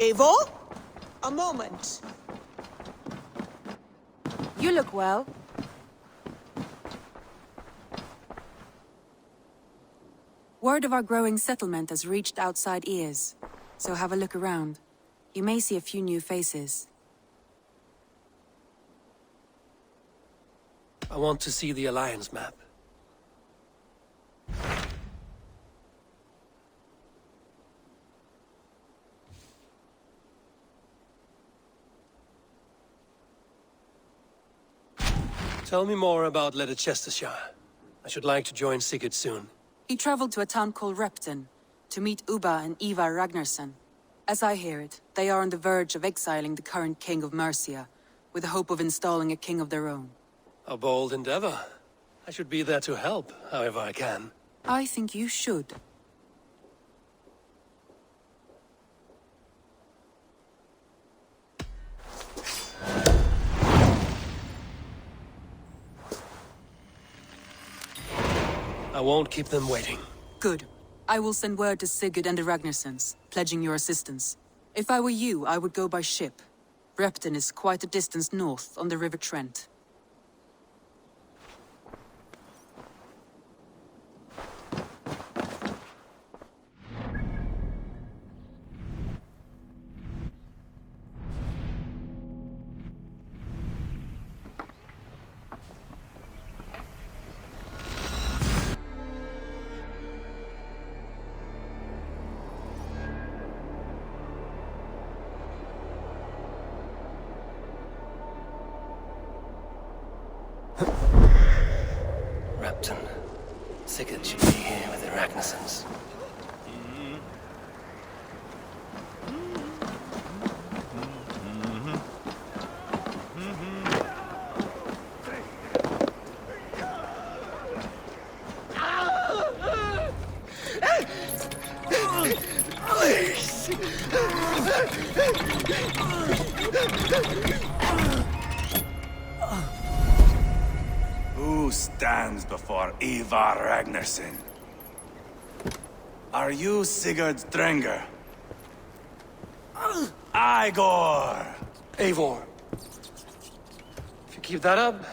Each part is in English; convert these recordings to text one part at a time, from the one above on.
Eivor? A moment. You look well. Word of our growing settlement has reached outside ears, so have a look around. You may see a few new faces. I want to see the Alliance map. Tell me more about Lيديتشسترشاير. I should like to join Sigurd soon. He traveled to a town called Repton to meet Ubba and Eva Ragnarsson. As I hear it, they are on the verge of exiling the current king of Mercia, with the hope of installing a king of their own. A bold endeavor. I should be there to help, however I can. I think you should. I won't keep them waiting. Good. I will send word to Sigurd and the Ragnarssons, pledging your assistance. If I were you, I would go by ship. Repton is quite a distance north, on the River Trent. Repton. Sigurd should be here with the Ragnarssons. Who stands before Ivar Ragnarsson? Are you Sigurd Drenger? Igor! Eivor. If you keep that up,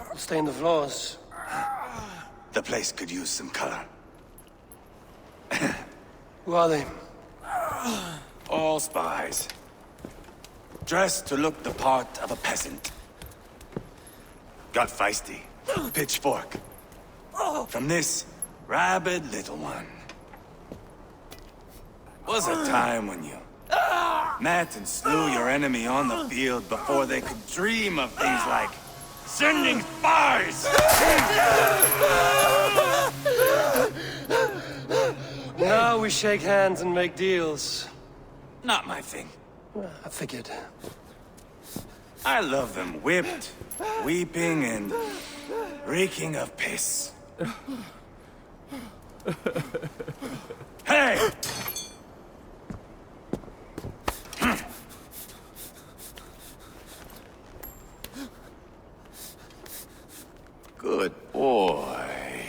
it'll stain the floors. The place could use some color. Who are they? All spies. Dressed to look the part of a peasant. Got feisty. Pitchfork. From this rabid little one. Was a time when you met and slew your enemy on the field before they could dream of things like sending spies! Now we shake hands and make deals. Not my thing. I figured. I love them whipped, weeping, and reeking of piss. Hey! Good boy.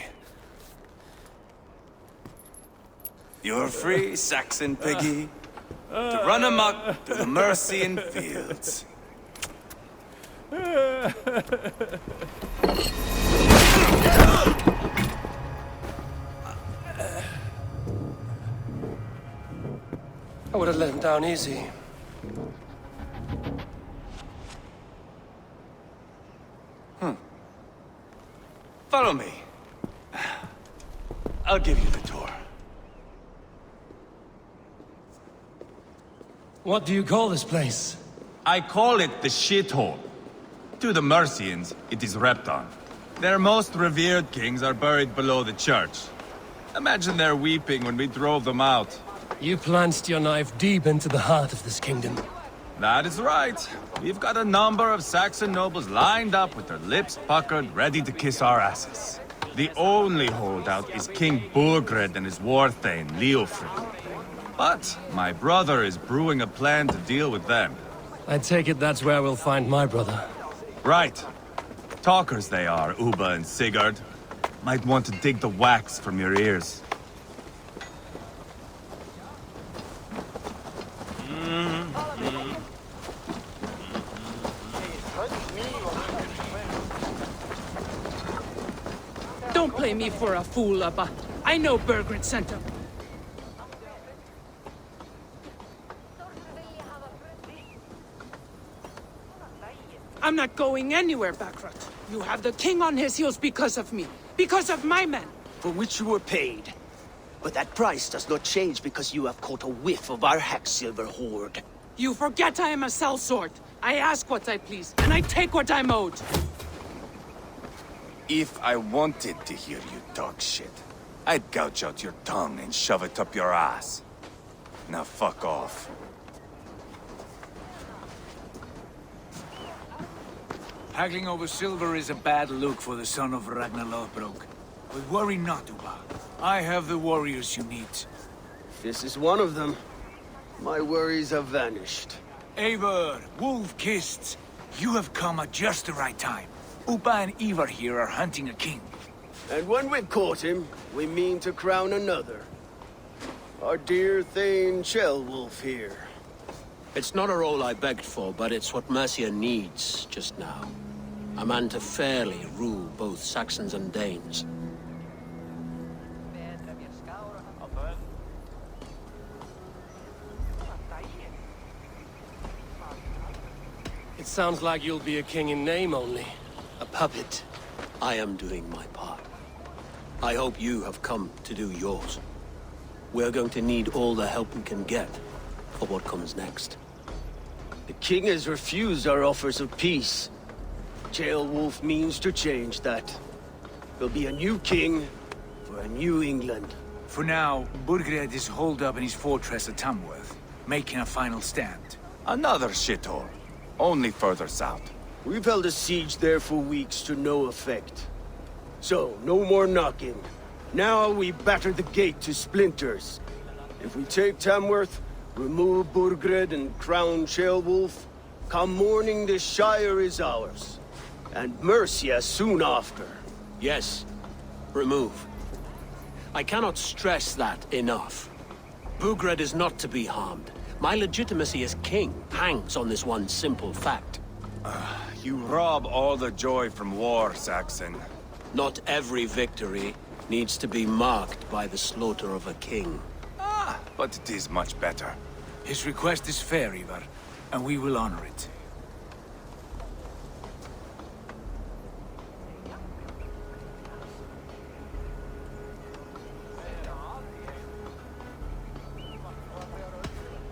You're free, Saxon piggy, to run amok through the Mercian fields. I would have let him down easy. Follow me. I'll give you the tour. What do you call this place? I call it the shithole. To the Mercians, it is Repton. Their most revered kings are buried below the church. Imagine their weeping when we drove them out. You plunged your knife deep into the heart of this kingdom. That is right. We've got a number of Saxon nobles lined up with their lips puckered, ready to kiss our asses. The only holdout is King Burgred and his war-thane, Leofric. But my brother is brewing a plan to deal with them. I take it that's where we'll find my brother. Right. Talkers they are, Ubba and Sigurd. Might want to dig the wax from your ears. Don't play me for a fool, Abba. I know Burgred sent him. I'm not going anywhere, Backrot. You have the king on his heels because of me. Because of my men. For which you were paid. But that price does not change because you have caught a whiff of our hack-silver hoard. You forget I am a sellsword. I ask what I please, and I take what I'm owed. If I wanted to hear you talk shit, I'd gouge out your tongue and shove it up your ass. Now fuck off. Haggling over silver is a bad look for the son of Ragnarok. But worry not, Uba. I have the warriors you need. This is one of them. My worries have vanished. Eivor, wolf-kissed, you have come at just the right time. Uba and Ivar here are hunting a king. And when we've caught him, we mean to crown another. Our dear Thane Shellwolf here. It's not a role I begged for, but it's what Mercia needs just now. A man to fairly rule both Saxons and Danes. It sounds like you'll be a king in name only. A puppet. I am doing my part. I hope you have come to do yours. We're going to need all the help we can get for what comes next. The king has refused our offers of peace. Jailwolf means to change that. There'll be a new king for a new England. For now, Burgred is holed up in his fortress at Tamworth, making a final stand. Another shithole. Only further south. We've held a siege there for weeks to no effect. So, no more knocking. Now we batter the gate to splinters. If we take Tamworth, remove Burgred and crown Shellwolf, come morning the Shire is ours. And Mercia soon after. Yes, remove. I cannot stress that enough. Burgred is not to be harmed. My legitimacy as king hangs on this one simple fact. You rob all the joy from war, Saxon. Not every victory needs to be marked by the slaughter of a king. But it is much better. His request is fair, Ivar, and we will honor it.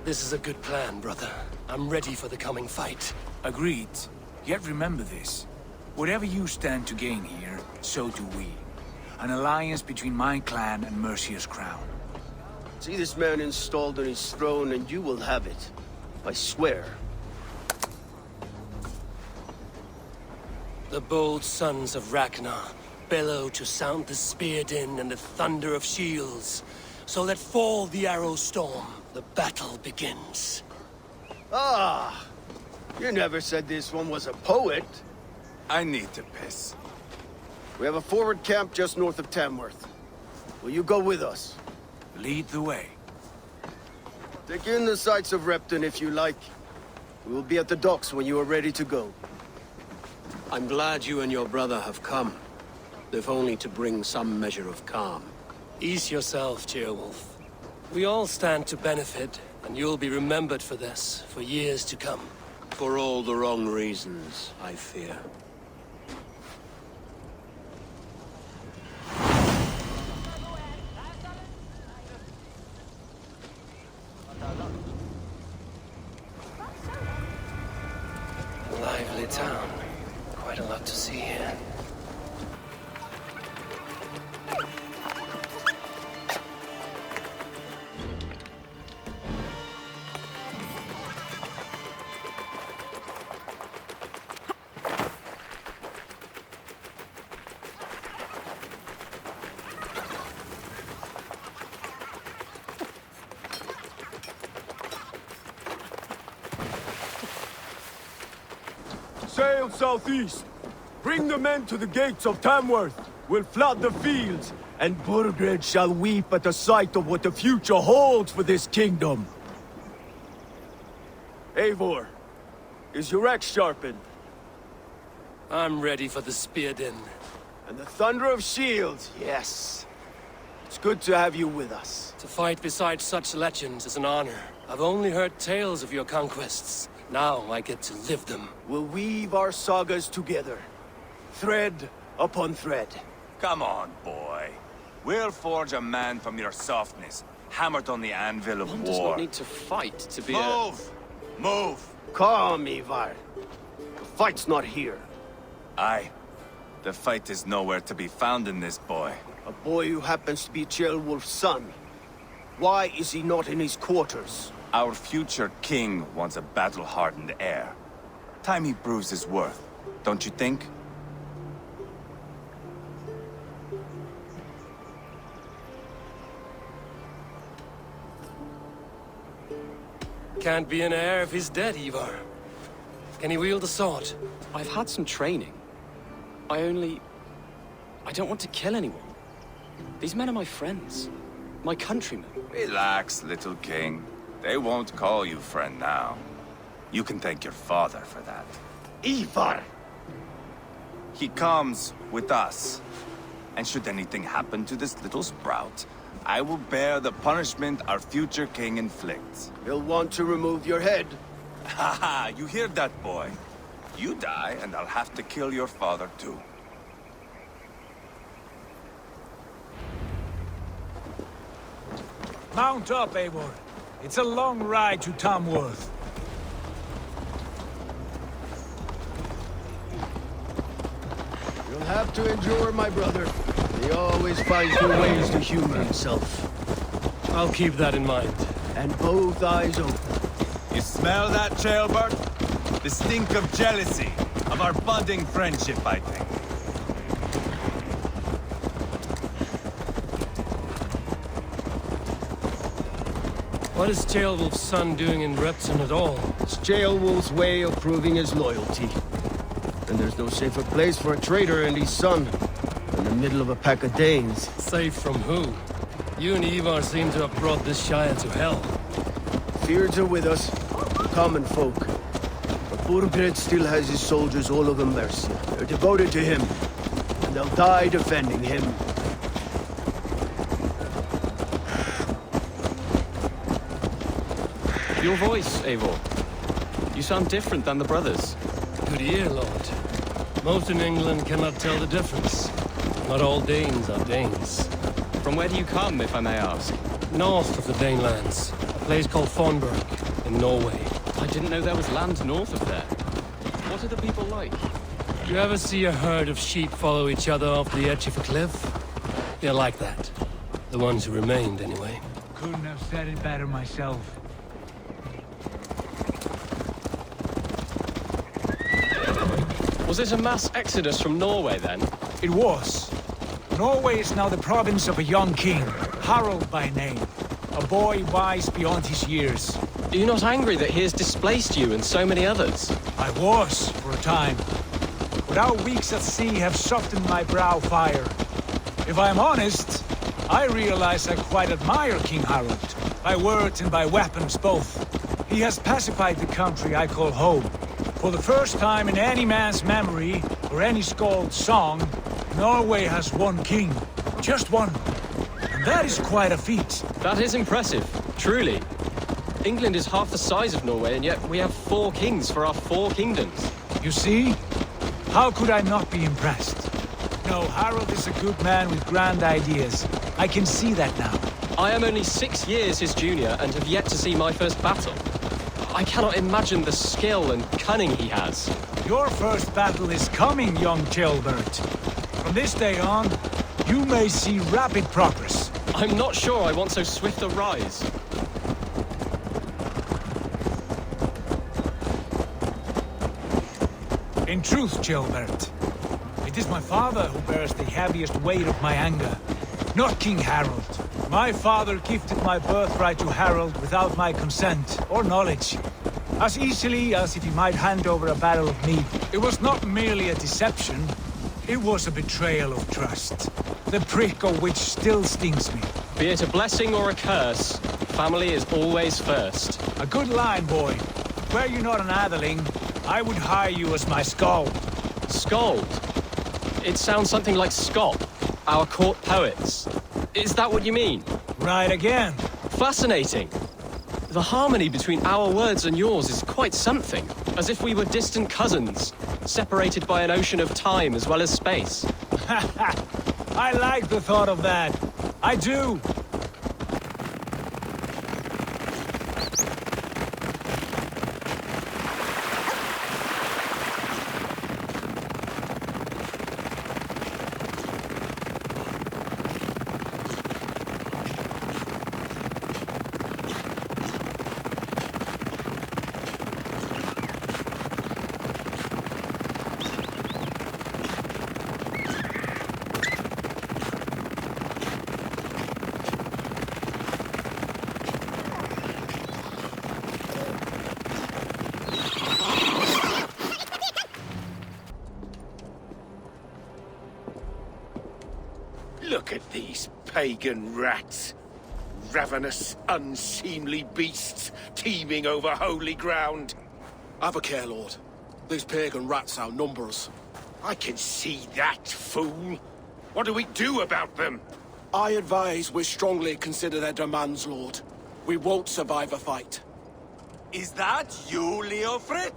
This is a good plan, brother. I'm ready for the coming fight. Agreed. Yet remember this. Whatever you stand to gain here, so do we. An alliance between my clan and Mercia's crown. See this man installed on his throne and you will have it. I swear. The bold sons of Ragnar bellow to sound the spear din and the thunder of shields, so let fall the arrow storm. The battle begins. Ah! You never said this one was a poet. I need to piss. We have a forward camp just north of Tamworth. Will you go with us? Lead the way. Take in the sights of Repton if you like. We will be at the docks when you are ready to go. I'm glad you and your brother have come, if only to bring some measure of calm. Ease yourself, Jailwolf. We all stand to benefit, and you'll be remembered for this, for years to come. For all the wrong reasons, I fear. Lively town. Quite a lot to see here. Sail southeast. Bring the men to the gates of Tamworth. We'll flood the fields, and Burgred shall weep at the sight of what the future holds for this kingdom. Eivor, is your axe sharpened? I'm ready for the spear din. And the thunder of shields, yes. It's good to have you with us. To fight beside such legends is an honor. I've only heard tales of your conquests. Now I get to live them. We'll weave our sagas together. Thread upon thread. Come on, boy. We'll forge a man from your softness, hammered on the anvil of One war. does not need to fight to be Move! Move! Calm, Ivar. The fight's not here. Aye. The fight is nowhere to be found in this boy. A boy who happens to be Ceolwulf's son. Why is he not in his quarters? Our future king wants a battle-hardened heir. Time he proves his worth, don't you think? Can't be an heir if he's dead, Ivar. Can he wield a sword? I've had some training. I don't want to kill anyone. These men are my friends. My countrymen. Relax, little king. They won't call you friend now. You can thank your father for that. Ivar! He comes with us. And should anything happen to this little sprout, I will bear the punishment our future king inflicts. He'll want to remove your head. Haha, you hear that, boy? You die, and I'll have to kill your father, too. Mount up, Eivor. It's a long ride to Tamworth. You'll have to endure, my brother. He always finds new ways to humor himself. I'll keep that in mind. And both eyes open. You smell that, Jailbird? The stink of jealousy, of our budding friendship, I think. What is Ceolwulf's son doing in Repton at all? It's Ceolwulf's way of proving his loyalty. And there's no safer place for a traitor and his son in the middle of a pack of Danes. Safe from who? You and Ivar seem to have brought this Shire to hell. Fears are with us, the common folk. But Burgred still has his soldiers all over Mercia. They're devoted to him, and they'll die defending him. Your voice, Eivor. You sound different than the brothers. Good ear, Lord. Most in England cannot tell the difference. Not all Danes are Danes. From where do you come, if I may ask? North of the Danelands. A place called Thornburg, in Norway. I didn't know there was land north of there. What are the people like? You ever see a herd of sheep follow each other off the edge of a cliff? They're like that. The ones who remained, anyway. Couldn't have said it better myself. Was it a mass exodus from Norway, then? It was. Norway is now the province of a young king, Harald by name. A boy wise beyond his years. Are you not angry that he has displaced you and so many others? I was, for a time. But our weeks at sea have softened my brow fire. If I am honest, I realize I quite admire King Harald. By words and by weapons both. He has pacified the country I call home. For the first time in any man's memory, or any skald's song, Norway has one king. Just one. And that is quite a feat. That is impressive, truly. England is half the size of Norway, and yet we have 4 kings for our 4 kingdoms. You see? How could I not be impressed? No, Harald is a good man with grand ideas. I can see that now. I am only 6 years his junior and have yet to see my first battle. I cannot imagine the skill and cunning he has. Your first battle is coming, young Ceolbert. From this day on, you may see rapid progress. I'm not sure I want so swift a rise. In truth, Ceolbert, it is my father who bears the heaviest weight of my anger, not King Harald. My father gifted my birthright to Harald without my consent or knowledge, as easily as if he might hand over a barrel of mead. It was not merely a deception, it was a betrayal of trust, the prick of which still stings me. Be it a blessing or a curse, family is always first. A good line, boy. Were you not an atheling, I would hire you as my skald. Skald? It sounds something like Scott, our court poets. Is that what you mean? Right again. Fascinating. The harmony between our words and yours is quite something. As if we were distant cousins, separated by an ocean of time as well as space. I like the thought of that. I do. Look at these pagan rats. Ravenous, unseemly beasts teeming over holy ground. Have a care, Lord. These pagan rats outnumber us. I can see that, fool. What do we do about them? I advise we strongly consider their demands, Lord. We won't survive a fight. Is that you, Leofrid?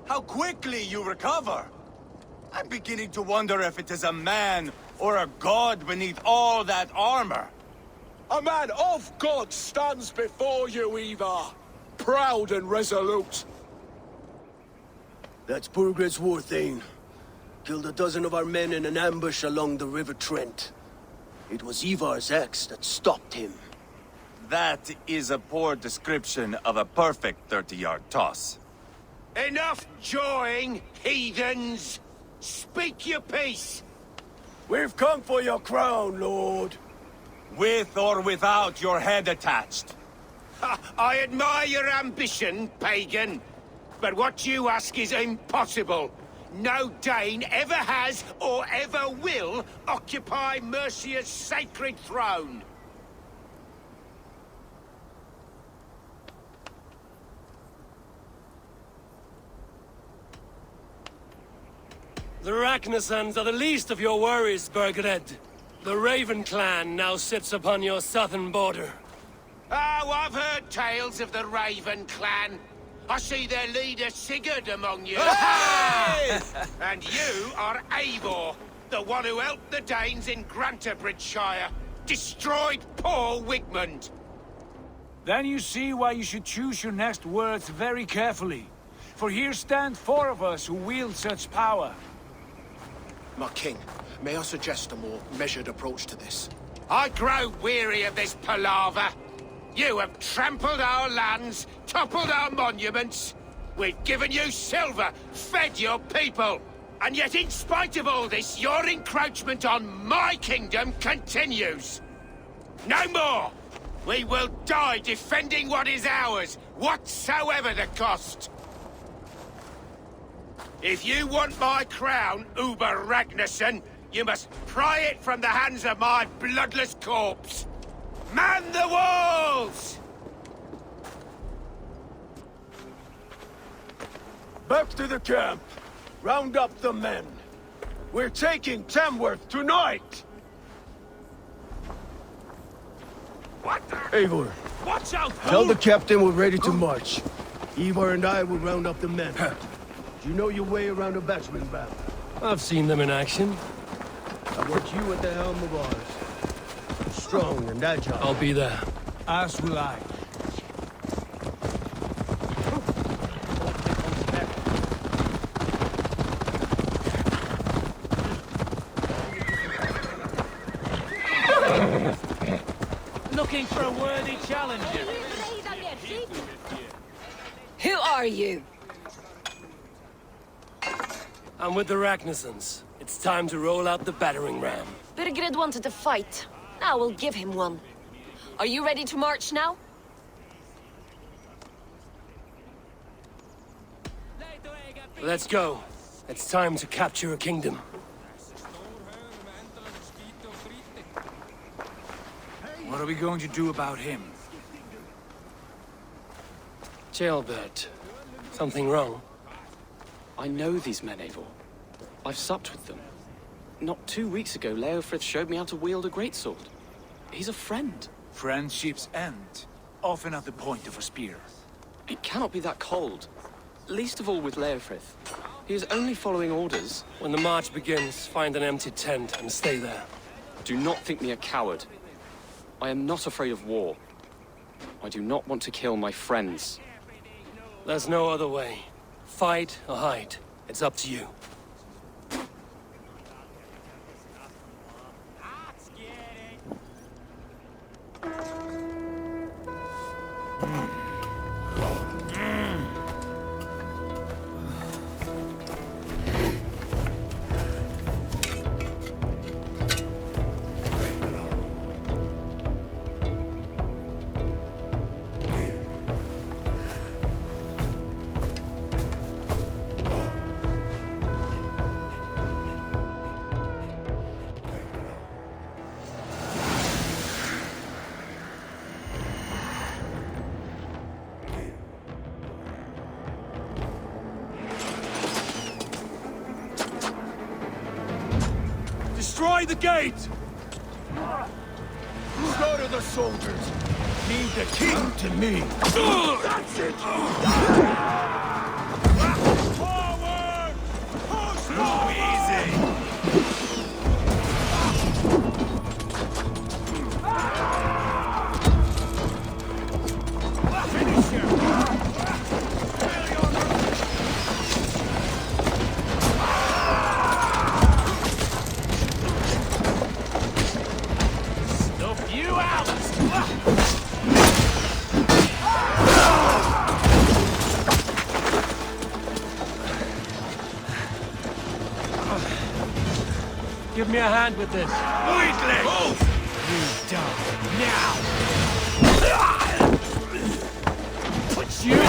How quickly you recover! I'm beginning to wonder if it is a man or a god beneath all that armor. A man of God stands before you, Ivar. Proud and resolute. That's Burgred's war thane. Killed a dozen of our men in an ambush along the River Trent. It was Ivar's axe that stopped him. That is a poor description of a perfect 30-yard toss. Enough jawing, heathens! Speak your piece! We've come for your crown, Lord. With or without your head attached. I admire your ambition, pagan. But what you ask is impossible. No Dane ever has or ever will occupy Mercia's sacred throne. The Ragnarsons are the least of your worries, Burgred. The Raven clan now sits upon your southern border. Oh, I've heard tales of the Raven clan. I see their leader Sigurd among you. Hey! And you are Eivor, the one who helped the Danes in Grantabridgeshire. Destroyed poor Wigmund. Then you see why you should choose your next words very carefully. For here stand 4 of us who wield such power. My king, may I suggest a more measured approach to this? I grow weary of this palaver. You have trampled our lands, toppled our monuments. We've given you silver, fed your people. And yet in spite of all this, your encroachment on my kingdom continues. No more! We will die defending what is ours, whatsoever the cost. If you want my crown, Uber Ragnarsson, you must pry it from the hands of my bloodless corpse. Man the walls! Back to the camp. Round up the men. We're taking Tamworth tonight! What? Eivor, Watch out, tell the captain we're ready to march. Ivar and I will round up the men. Do you know your way around a batsman bow? I've seen them in action. I want you at the helm of ours. Strong and agile. I'll be there. As will I. Looking for a worthy challenger. Who are you? I'm with the Ragnarsons. It's time to roll out the battering ram. Burgred wanted to fight. Now we'll give him one. Are you ready to march now? Let's go. It's time to capture a kingdom. What are we going to do about him? Jailbird. Something wrong? I know these men, Eivor. I've supped with them. Not 2 weeks ago, Leofrith showed me how to wield a greatsword. He's a friend. Friendships end, often at the point of a spear. It cannot be that cold. Least of all with Leofrith. He is only following orders. When the march begins, find an empty tent and stay there. Do not think me a coward. I am not afraid of war. I do not want to kill my friends. There's no other way. Fight or hide. It's up to you. Destroy the gate! Slaughter the soldiers! Leave the king to me! That's it! Forward! Push! Go easy! Finish him! Give me a hand with this. Weakling! You die now! Put you!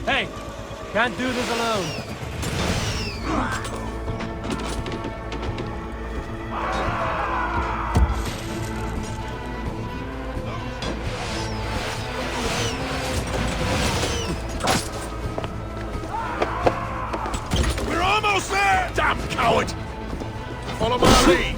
Hey! Can't do this alone. Damn coward! Follow my lead!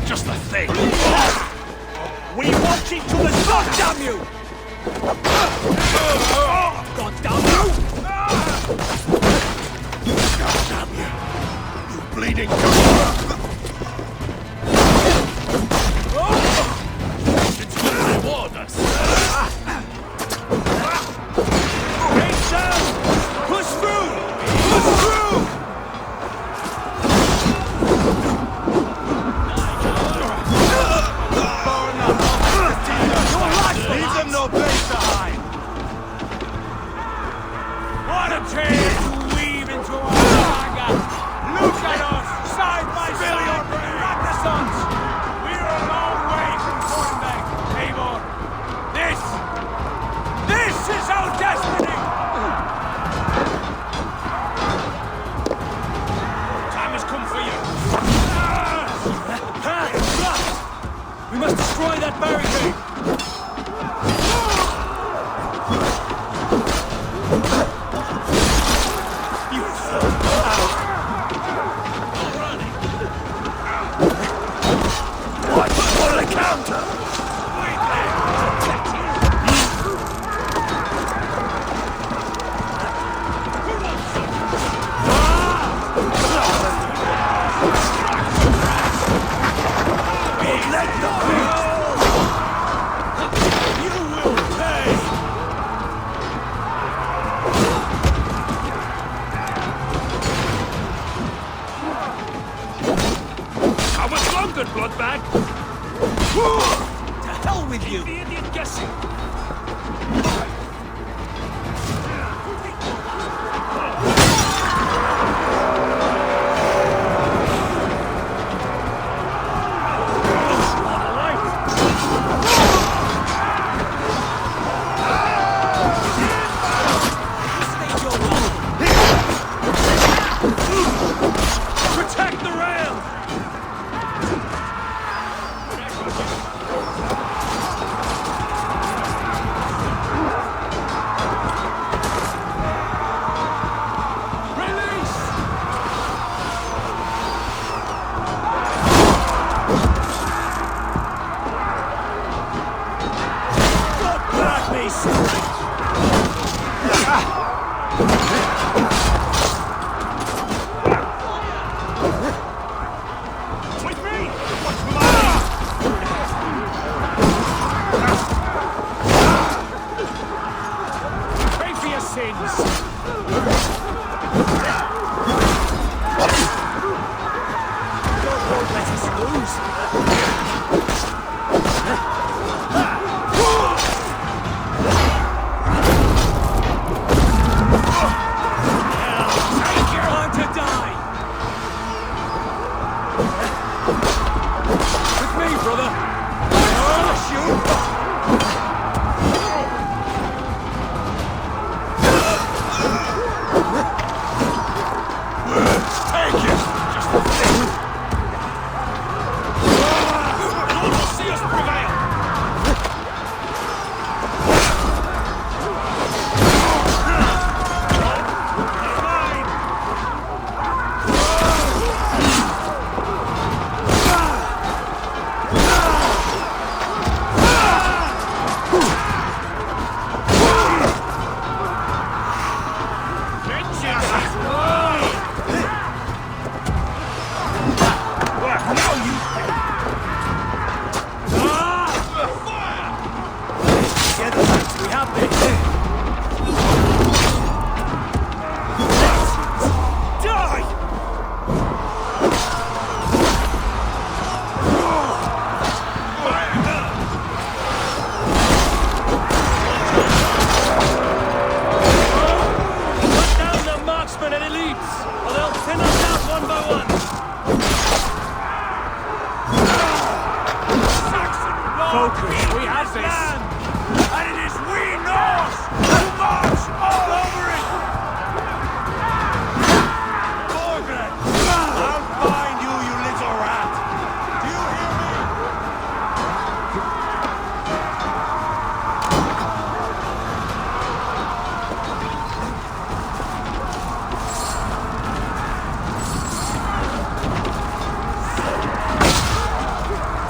Just the thing! We want it to the sun, damn you! God damn you! God damn you! You bleeding it's gonna reward us! Gates down! Push through! Push through! Leave them no place to hide! What a chance to weave into our saga! Look at us, side by side, Renaissance! We're a long way from Thornbank, Eivor. This is our destiny! Time has come for you. We must destroy that barricade! Bloodbag! To hell with you! The idiot guessing!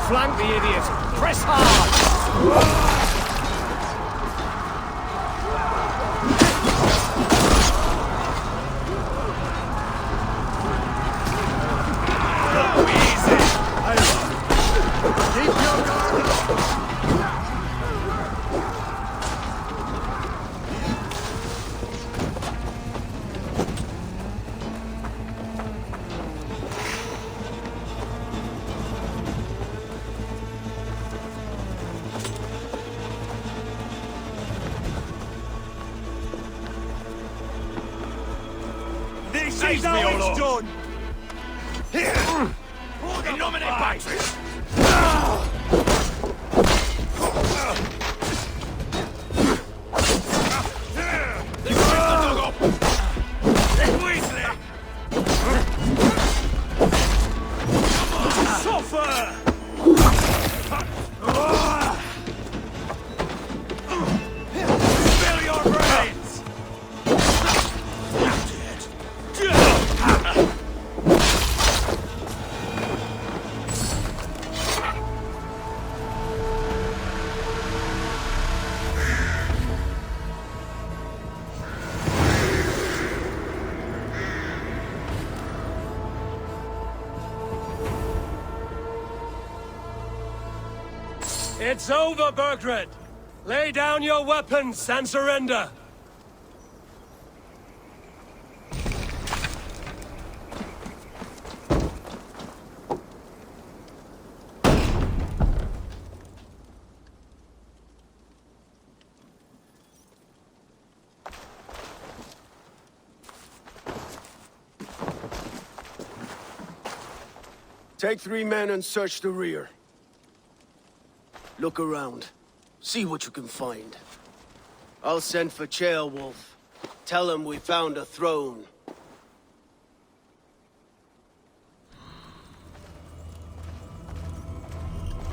Flank the idiot! Press hard! Seize me, O Lord! Done. Here! In nomine Patris! Suffer! Spill your brains! It's over, Burgred! Lay down your weapons and surrender! Take 3 men and search the rear. Look around. See what you can find. I'll send for Ceolwulf. Tell him we found a throne.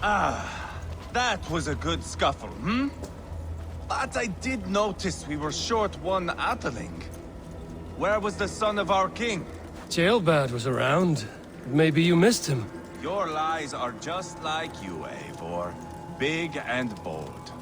That was a good scuffle, hmm? But I did notice we were short one Atheling. Where was the son of our king? Ceolbad was around. Maybe you missed him. Your lies are just like you, Eivor. Big and bold.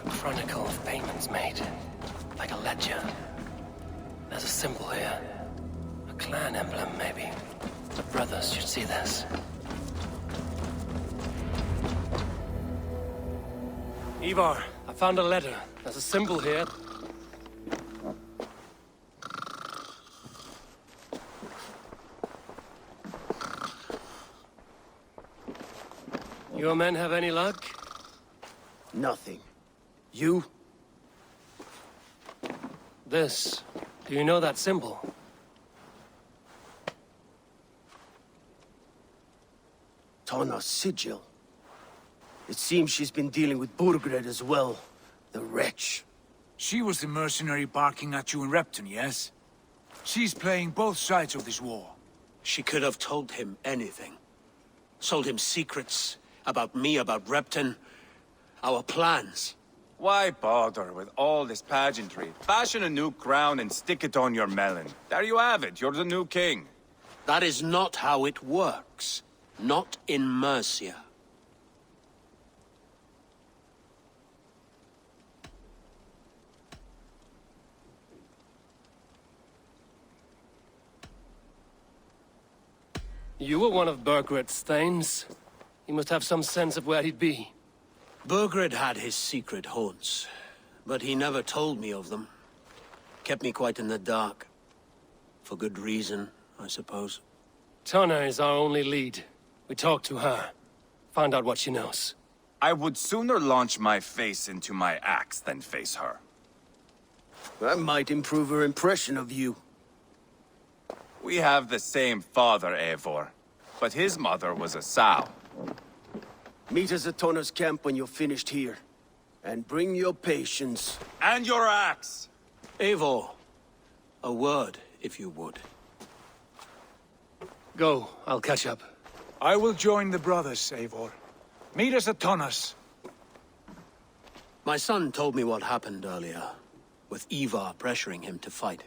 Chronicle of payments made. Like a ledger. There's a symbol here. A clan emblem, maybe. The brothers should see this. Ivar, I found a letter. There's a symbol here. Your men have any luck? Nothing. You? This. Do you know that symbol? Tana's sigil. It seems she's been dealing with Burgred as well. The wretch. She was the mercenary barking at you in Repton, yes? She's playing both sides of this war. She could have told him anything. Sold him secrets about me, about Repton, our plans. Why bother with all this pageantry? Fashion a new crown and stick it on your melon. There you have it, you're the new king. That is not how it works. Not in Mercia. You were one of Burgred's thanes. He must have some sense of where he'd be. Burgred had his secret haunts, but he never told me of them. Kept me quite in the dark. For good reason, I suppose. Tana is our only lead. We talk to her. Find out what she knows. I would sooner launch my face into my axe than face her. That might improve her impression of you. We have the same father, Eivor. but his mother was a sow. Meet us at Tona's camp when you're finished here. And bring your patience. And your axe! Eivor, a word, if you would. Go, I'll catch up. I will join the brothers, Eivor. Meet us at Tona's. My son told me what happened earlier, with Ivar pressuring him to fight.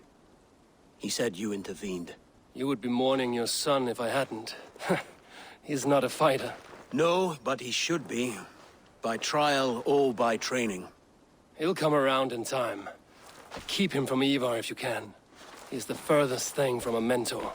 He said you intervened. You would be mourning your son if I hadn't. He's not a fighter. No, but he should be. By trial or by training. He'll come around in time. Keep him from Ivar if you can. He's the furthest thing from a mentor.